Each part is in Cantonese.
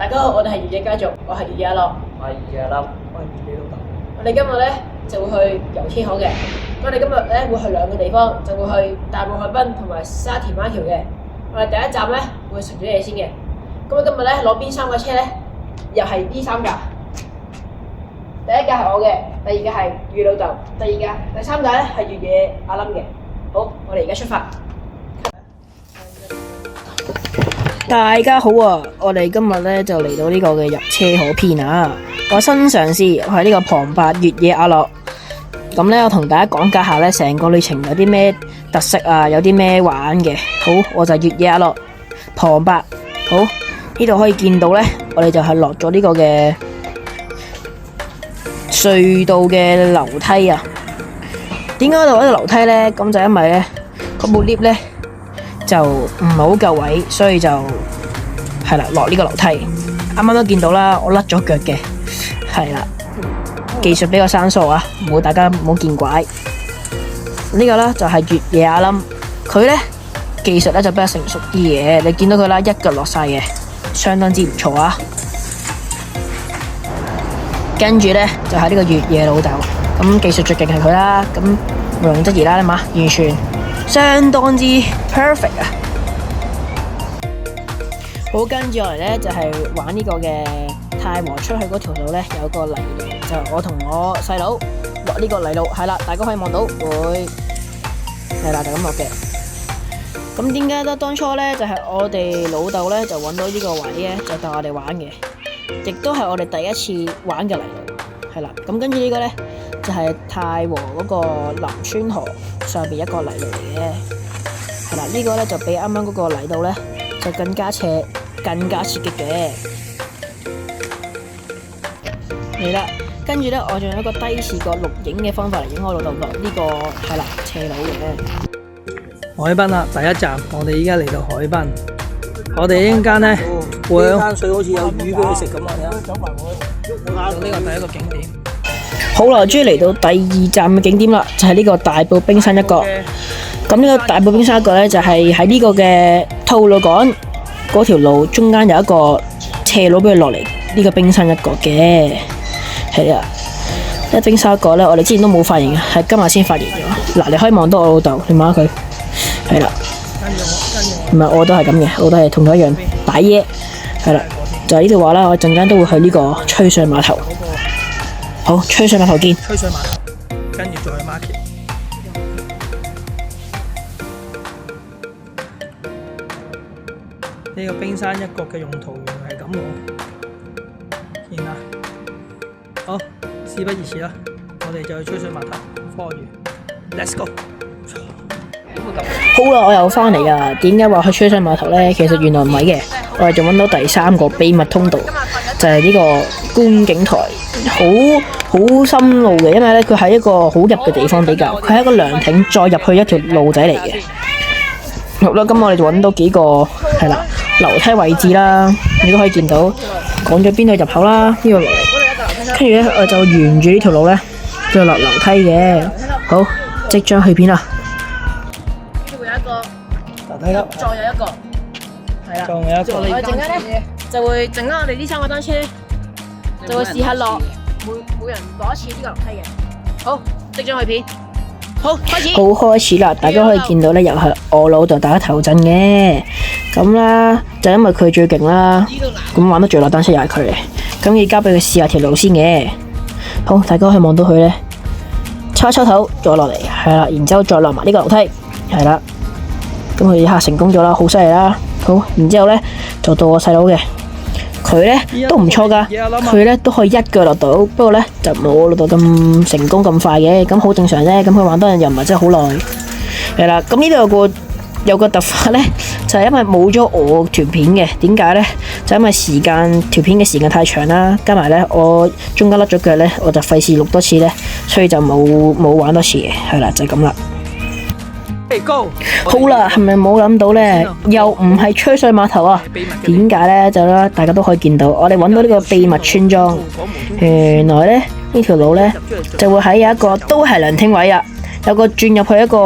大家好，我哋係越野家族，我係越野阿樂。我係越野阿冧，我係越野老豆。我哋今日咧就會去遊天河嘅。我哋今日咧會去兩個地方，就會去大埔海濱同埋沙田灣橋嘅。我哋第一站咧會食咗嘢先嘅。咁我今日咧攞邊三架車咧？又係呢三架。第一架係我嘅，第二架係越野老豆，第三架咧係越野阿冧嘅。好，我哋而家出發。大家好啊！我哋今日咧就嚟到呢個嘅入車河篇啊！我新嘗試，我係呢個旁白越野阿樂。咁咧，我同大家講解下咧成個旅程有啲咩特色啊，有啲咩玩嘅。好，我就越野阿樂旁白。好，呢度可以見到咧，我哋就係落咗呢個嘅隧道嘅樓梯啊。點解我哋攞呢個樓梯咧？咁就因為咧嗰部 lift 咧就唔係好夠位，所以就係啦落呢個樓梯。啱啱都見到啦，我甩咗腳嘅，係啦，技術比較生疏啊，大家唔好見怪。呢個咧就係越野阿冧，佢咧技術咧就比較成熟啲嘅，你見到佢啦，一腳落晒嘅，相當之唔錯啊。跟住咧就係呢個越野老豆，咁技術最勁係佢啦，咁毋庸置疑啦，你嘛，完全相當之 perfect 啊！好，跟住落嚟咧就係玩呢個嘅太和出去嗰條路咧，有個泥路，就我同我細佬落呢個泥路，係啦，大家可以望到會係啦，就咁落嘅。咁點解得當初咧就係我哋老豆咧就揾到呢個位咧，就帶我哋玩嘅，亦都係我哋第一次玩嘅泥路，係啦。咁跟住呢個咧就係太和嗰個南川河上邊一個泥路嚟嘅，係啦。呢個咧就比啱啱嗰個泥路咧就更加斜、更加刺激嘅。嚟啦，跟住咧我仲有一個低視角錄影嘅方法嚟影我老豆落呢個係啦斜路嘅。海濱啦，第一站，我哋依家嚟到海濱。我哋一陣間咧會呢間水好似有魚俾佢食咁啊！呢個第一個景點。好啦，終於嚟到第二站嘅景點啦，就係呢個大埔冰山一角。咁呢個大埔冰山一角咧，就係喺呢個嘅吐露港嗰條路中間有一個斜路俾佢落嚟呢個冰山一角嘅，係啊。呢冰山一角咧，我哋之前都冇發現嘅，係今日先發現咗。嗱，你可以望到我老豆，你望下佢，係啦。唔係，我都係咁嘅，我都係同佢一樣擺嘢，係啦。就係呢度話啦，我陣間都會去呢個吹水碼頭。好，吹水碼頭見。吹水碼頭，跟住再去 market。呢個冰山一角嘅用途原來係咁喎。見啦，好，事不宜遲啦，我哋就去吹水碼頭科完 ，Let's go。好啦，我又翻嚟啦。點解話去吹水碼頭咧？其實原來唔係嘅，我哋仲揾到第三個秘密通道，就係呢個觀景台，好深路嘅，因為咧佢係一個好入嘅地方比較，佢係一個涼亭，再入去一條路仔嚟嘅。好啦，咁我哋就揾到幾個係啦樓梯位置啦，你都可以見到講咗邊度入口啦，呢個落嚟，跟住咧我就沿住呢條路咧，就落樓梯嘅。好，即將去片啦。樓梯級，再有一個，係啦。仲有一個。我哋陣間咧就會陣間我哋呢三個單車就會試下落，每人攞一次呢個樓梯嘅。好，即將去片。好，開始。好，開始啦！大家可以見到咧，又係我老豆打頭陣嘅。咁啦，就因為佢最勁啦，咁玩得最耐單車又係佢嘅。咁要交俾佢試下條路先嘅。好，大家可以望到佢咧，抽一抽頭再落嚟，係啦，然之後再落埋呢個樓梯，係啦。咁佢一下成功咗啦，好犀利啦！好，然之後咧就到我細佬嘅，佢咧都唔錯噶，佢咧都可以一腳落到，不過咧就冇我老豆咁成功咁快嘅，咁好正常啫。咁佢玩得又唔係真係好耐，係啦。咁呢度有個突發咧，就係因為冇咗我條片嘅，點解咧？就因為條片嘅時間太長啦，加埋咧我中間甩咗腳咧，我就費事錄多次咧，所以就冇玩多次嘅，係啦，就係咁啦。好啦，係咪冇諗到咧？又唔係吹水碼頭啊？點解咧？就啦，大家都可以見到，我哋揾到呢個秘密村莊。原來咧呢條路咧就會喺有一個都係涼亭位啊，有個轉入去一個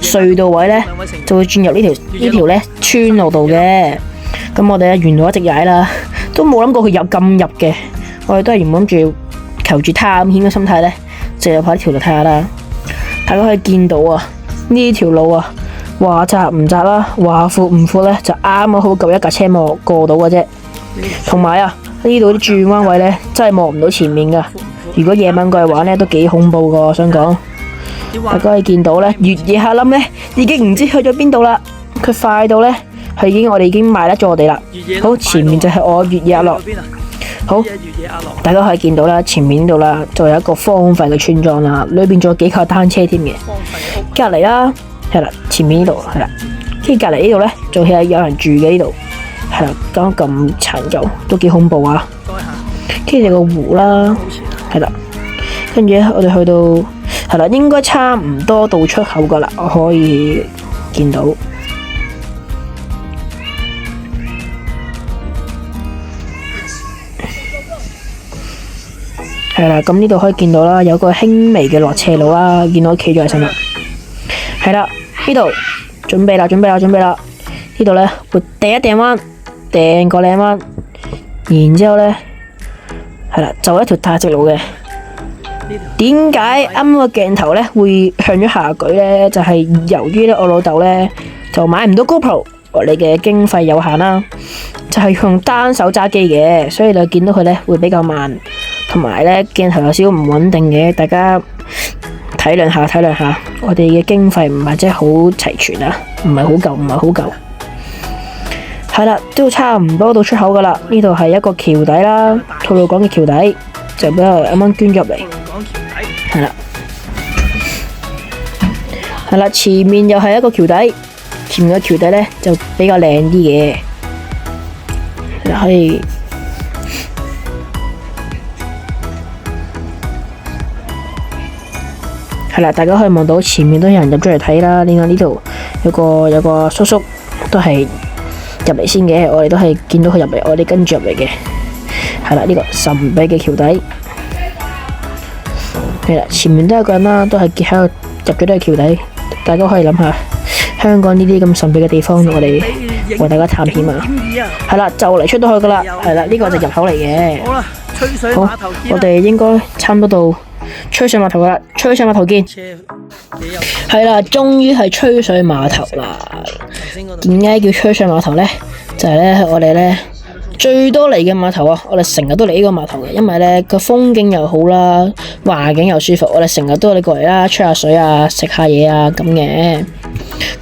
隧道位咧，就會轉入呢條咧村路度嘅。咁我哋沿路一直踩啦，都冇諗過佢有咁入嘅。我哋都係原本諗住求住探險嘅心態咧，就入下呢條路睇下啦。大家可以見到啊，呢條路啊，話窄唔窄啦，話闊唔闊咧，就啱啱好夠一架車望過到嘅啫。同埋啊，呢度啲轉彎位咧，真係望唔到前面噶。如果夜晚過嚟玩咧，都幾恐怖噶。我想講，大家可以見到咧，越野下冧咧，已經唔知去咗邊度啦。佢快到咧，我哋已經賣得咗我哋啦。好，前面就係我越野阿樂。好，大家可以見到啦，前面呢度啦，就有一個荒廢嘅村莊啦，裏邊仲有幾架單車添嘅。隔離啦，係啦，前面呢度係啦，跟住隔離呢度咧，仲係有人住嘅呢度，係啦，咁殘舊，都幾恐怖啊！跟住有個湖啦，係啦，跟住我哋去到係啦，應該差唔多到出口噶啦，我可以見到。係啦，咁呢度可以見到啦，有個輕微嘅落斜路啦，見到企咗喺上面。係啦，呢度準備啦，呢度咧會掟一掟彎，掟個靚彎，然之後咧係啦，就一條大直路嘅。點解啱個鏡頭咧會向咗下舉咧？就係由於咧我老豆咧就買唔到 GoPro， 我哋嘅經費有限啦，就係用單手揸機嘅，所以你見到佢咧會比較慢。同埋咧鏡頭有少少唔穩定嘅，大家體諒下。我哋嘅經費唔係真係好齊全啊，唔係好夠。係啦，都差唔多到出口噶啦。呢度係一個橋底啦，吐露港嘅橋底，就俾我啱啱捐入嚟。係啦，前面又係一個橋底，前面嘅橋底咧就比較靚啲嘅，可以。係啦，大家可以望到前面都有人入咗嚟睇啦。另外呢度有個叔叔都係入嚟先嘅，我哋都係見到佢入嚟，我哋跟住入嚟嘅。係啦，呢個神秘嘅橋底。係啦，前面都有個人啦，都係喺度入咗呢個橋底。大家可以諗下，香港呢啲咁神秘嘅地方，我哋為大家探險啊。係啦，就嚟出到去噶啦。係啦，呢個就入口嚟嘅。好啦，吹水碼頭見。我哋應該差唔多到吹水碼頭啦，吹水碼頭見。係啦，終於係吹水碼頭啦。點解叫吹水碼頭呢？就係咧，我哋咧最多嚟嘅碼頭啊！我哋成日都嚟呢個碼頭嘅，因為咧個風景又好啦，環境又舒服。我哋成日都嚟過嚟啦，吹下水啊，食下嘢啊咁嘅。咁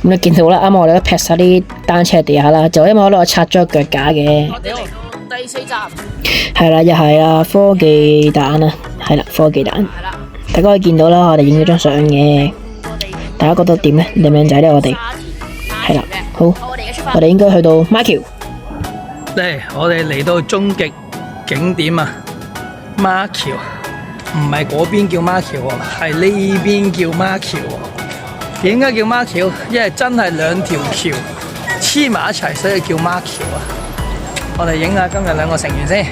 你見到啦，啱啱我哋都劈晒啲單車喺地下啦，就因為我拆咗個腳架嘅。我哋嚟到第4站。係啦，又係啊，科技蛋啊，係啦，科技蛋。係啦。大家可以見到啦，我哋影咗張相嘅。大家覺得點呢？靚唔靚仔呢？我哋係啦，好，我哋應該去到馬橋。嚟，我哋嚟到終極景點啊！馬橋唔係嗰邊叫馬橋喎，係呢邊叫馬橋喎。點解叫馬橋？因為真係兩條橋黐埋一齊，所以叫馬橋啊！我哋影下今日兩個成員先。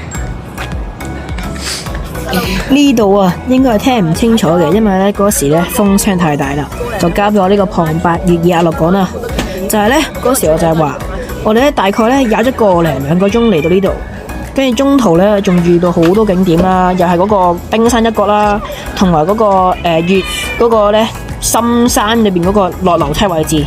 呢度啊，應該係聽唔清楚嘅，因為咧嗰時咧風聲太大啦，就交俾我呢個旁白越野阿樂講啦。就係咧嗰時我就係話，我哋咧大概咧踩咗個零2個鐘嚟到呢度，跟住中途咧仲遇到好多景點啦，又係嗰個冰山一角啦，同埋嗰個越嗰個咧深山裏邊嗰個落樓梯位置。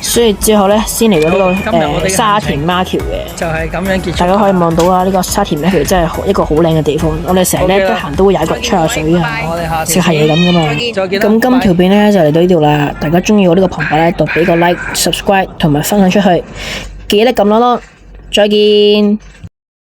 所以之後咧，先嚟到呢個沙田馬橋嘅，就係咁樣結束。大家可以望到啊，呢個沙田馬橋真係一個好靚嘅地方。我哋成日咧得閒都會踩腳吹下水啊，食下嘢咁噶嘛。咁今條片咧就嚟到呢度啦。大家中意我呢個旁白咧，就俾個 like、subscribe 同埋分享出去，記得撳咯咯。再見。